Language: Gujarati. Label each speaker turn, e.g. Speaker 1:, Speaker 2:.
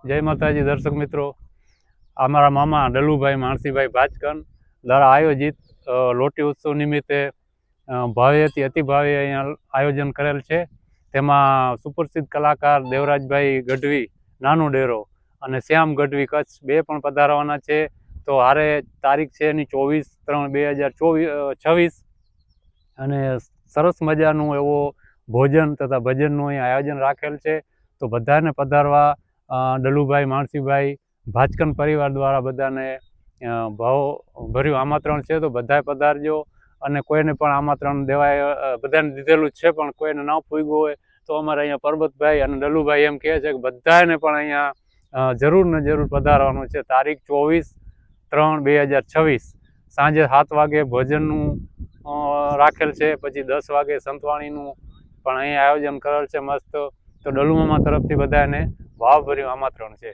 Speaker 1: જય માતાજી દર્શક મિત્રો, અમારા મામા ડલુભાઈ માણસીભાઈ ભાજકન દ્વારા આયોજિત લોટી ઉત્સવ નિમિત્તે ભાવ્યથી અતિભાવ્ય અહીંયા આયોજન કરેલ છે. તેમાં સુપ્રસિદ્ધ કલાકાર દેવરાજભાઈ ગઢવી નાનો ડેરો અને શ્યામ ગઢવી કચ્છ બે પણ પધારવાના છે. તો હારે તારીખ છે એની 24/3/2026 અને સરસ મજાનું એવો ભોજન તથા ભજનનું અહીં આયોજન રાખેલ છે. તો બધાને પધારવા ડલુભાઈ માણસીભાઈ ભાજકન પરિવાર દ્વારા બધાને ભાવભર્યું આમંત્રણ છે. તો બધાએ પધારજો અને કોઈને પણ આમંત્રણ દેવાય બધાને દીધેલું જ છે, પણ કોઈને ન પૂગ્યું હોય તો અમારે અહીંયા પરબતભાઈ અને ડલુભાઈ એમ કહે છે કે બધાને પણ અહીંયા જરૂર ને જરૂર પધારવાનું છે. તારીખ 24/3/2026 સાંજે 7 વાગે ભોજનનું રાખેલ છે, પછી 10 વાગે સંતવાણીનું પણ અહીં આયોજન કરેલ છે મસ્ત. તો ડલુમામા તરફથી બધાને ભાવભર્યું આમંત્રણ છે.